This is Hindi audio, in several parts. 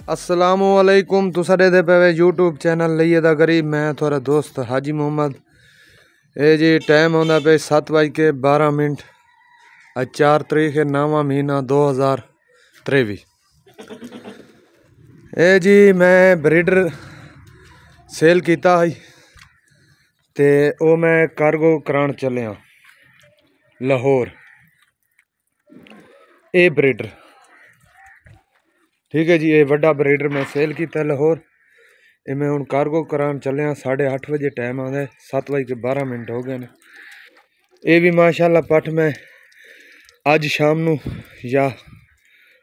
असलामुअलैकुम तुसा दे पे यूट्यूब चैनल लिए दा करीब मैं थोड़ा दोस्त हाजी मोहम्मद। ये जी टाइम होंदा पे 7:12। आज 4 तारीख है 9वां महीना 2023। ये जी मैं ब्रीडर सेल किया है ते वो मैं कार्गो करान चलिया लाहौर। ए ब्रीडर ठीक है जी, ये बड़ा ब्रीडर मैं सेल किया लाहौर। ये मैं हूँ कार्गो करान चलिया 8:30 बजे टाइम आता है, 7:12 हो गए ने। ये भी माशाल्लाह पठ मैं अज शाम नू या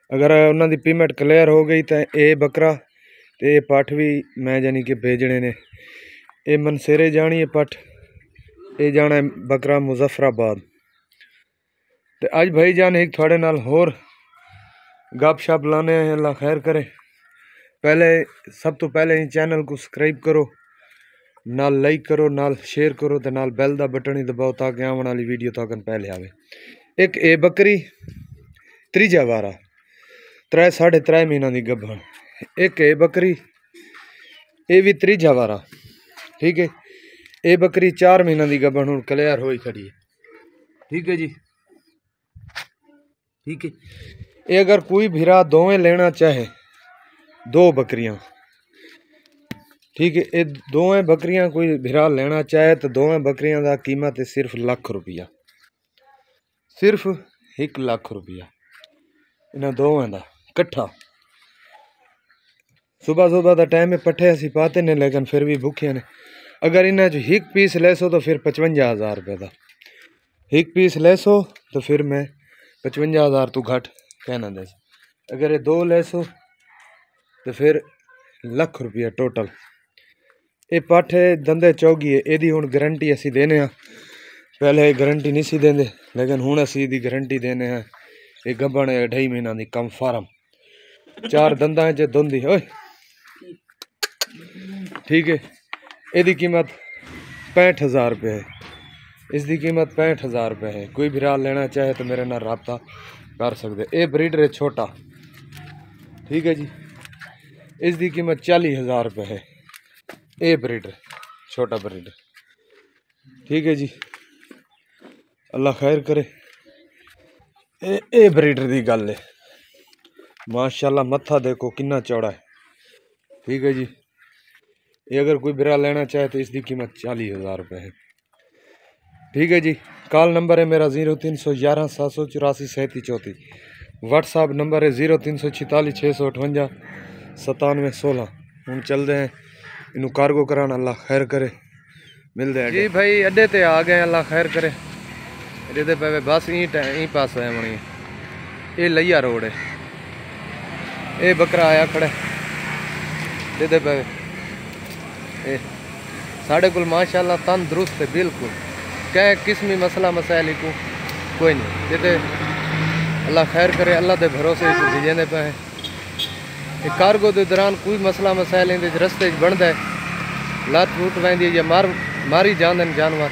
अगर उन्होंने पेमेंट क्लियर हो गई तो ये बकरा तो ये पठ भी मैं यानी कि भेजने ने। ये मनसेरे जानी है पठ, ये जाना है बकरा मुजफ्फराबाद। तो अज भाई जान एक थोड़े नाल होर गप शप लाने हैं, अल्लाह खैर करे। पहले सब तो पहले ही चैनल को सब्सक्राइब करो, नाल लाइक करो, नाल शेयर करो तो नाल बैल दा बटन ही दबाओ ताकि आने वाली वीडियो तक पहले आवे। एक ए बकरी त्रीजा वारा 3.5 महीना की गब्भण। एक ए बकरी ये भी त्रीजा वारा ठीक है। ये बकरी 4 महीना की गब्भण हूँ क्लियर हो खड़ी है। ठीक है जी, ठीक है। ये अगर कोई भिरा दोवें लेना चाहे दो बकरियां, ठीक है, ये दोवें बकरियां कोई भिरा लेना चाहे तो दोवें बकरियां का कीमत है सिर्फ ₹1,00,000, सिर्फ ₹1,00,000 इन्हें दोवें का कट्ठा। सुबह सुबह का टाइम है, पट्ठे असी पाते ने लेकिन फिर भी भूखे ने। अगर इन्हें जो एक पीस ले सो तो फिर 55,000 रुपये का एक पीस ले सो तो फिर मैं 55,000 तो घट कहना दे। अगर ये दो ले सो तो फिर ₹1,00,000 टोटल। ये पठ है दंदे चौगी है, यदी हुण गारंटी असी देने हैं। पहले गारंटी नहीं सी देंदे लेकिन हुण असी दी गारंटी देने हैं। ये गब्बण है 2.5 महीना की कम फार्म, 4 दंदा च दुंदी ओए ठीक है। यदी कीमत 65,000 रुपये है, इसकी कीमत 65,000 रुपये है। कोई भी राल लेना चाहे तो मेरे नाल रब्ता कर सकते। ये ब्रीडर है छोटा, ठीक है जी, इसकी कीमत 40,000 रुपये है। ये ब्रीडर छोटा ब्रीडर ठीक है जी, अल्लाह खैर करे। ये ब्रीडर की गल है, माशाल्लाह मत्था देखो कितना चौड़ा है। ठीक है जी, ये अगर कोई बिरा लेना चाहे तो इसकी कीमत 40,000 रुपये है। ठीक है जी, कॉल नंबर है मेरा 0311 784 3734। व्हाट्सअप नंबर है 0346 658 9716। हूँ चलते हैं इनू कार्गो कराना, अल्लाह खैर करे। मिलते हैं जी भाई, अड्डे ते आ गए, अल्लाह खैर करे। अड्डे पे बस यहीं पास है मनी। ये लिया रोड है, ये बकरा आया खड़ा दे पे। साढ़े को माशाल्लाह तंदुरुस्त है बिल्कुल, क्या किस्मी मसला मसाइल को कोई नहीं दे। अल्लाह खैर करे, अल्लाह के भरोसे भेजेंदे पे हैं। ये कार्गो के दौरान कोई मसला मसाइल रस्ते बनता है, लत टूट वही या मारी जाते हैं जानवर,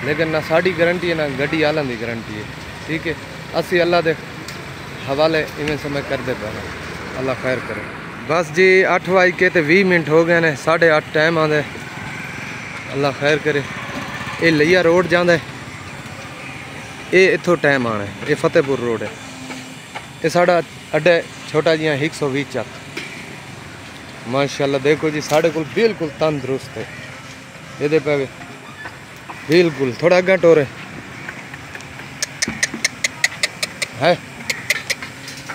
लेकिन ना साड़ी गारंटी है ना गड्डी आलन की गारंटी है। ठीक है, असी अल्लाह के हवाले इवें समय करते पे। अल्लाह खैर करे। बस जी 8:20 हो गए ने, 8:30 टाइम आंदा है। अल्लाह खैर करे। ये लिया रोड जाता है, ये इत्थों टाइम आना है। ये फतेहपुर रोड है, ये साढ़ा अड्डा छोटा जिहा 120 चक। माशाल्लाह देखो जी, साढ़े को बिल्कुल तंदुरुस्त है। ये पे बिल्कुल थोड़ा अगर टोरे है,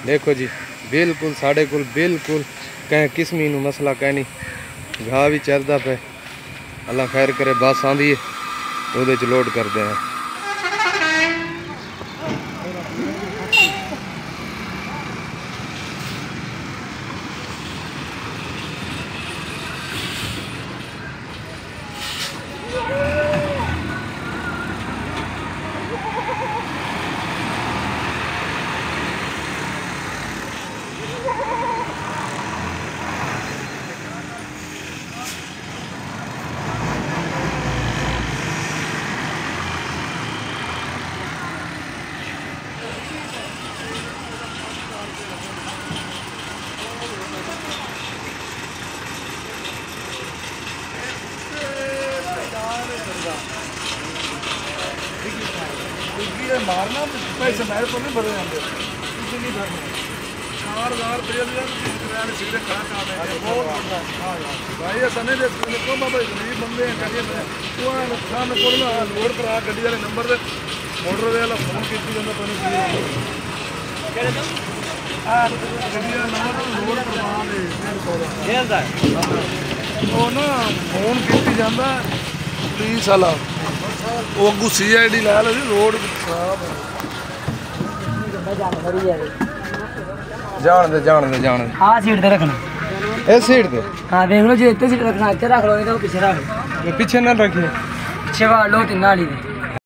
देखो जी बिल्कुल साढ़े को बिल्कुल कहीं किस्मी नू मसला कह नहीं। घाह भी चलता पे, अल्लाह खैर करे। बस आँदी है वो लोड करते हैं। ये मारना पैसे मेरे को नहीं भरे जाते, किसी नहीं भरना। 4000 रुपये सीधे खड़ा काम है, बहुत बड़ा। हाँ भाई ऐसा नहीं देखते क्यों बाबा, गरीब बंदे हैं, गरीब वो नुकसान पड़ना रोड पर आ गड्डी वाले नंबर से मोटर वाला फोन की जाता पानी गड्डी वाला नंबर रोड पर आ वो ना फोन की जाता पुलिस वाला वो अगू CID ला लो रोड खराब है। जान दे हाँ सीट पे रखना, इस सीट पे। हाँ देख लो जो इतने सीट रखना, इतने रख लो, नहीं तो पीछे रख लो, पीछे ना रखिए, पीछे वाड़ लो 3 नाली में।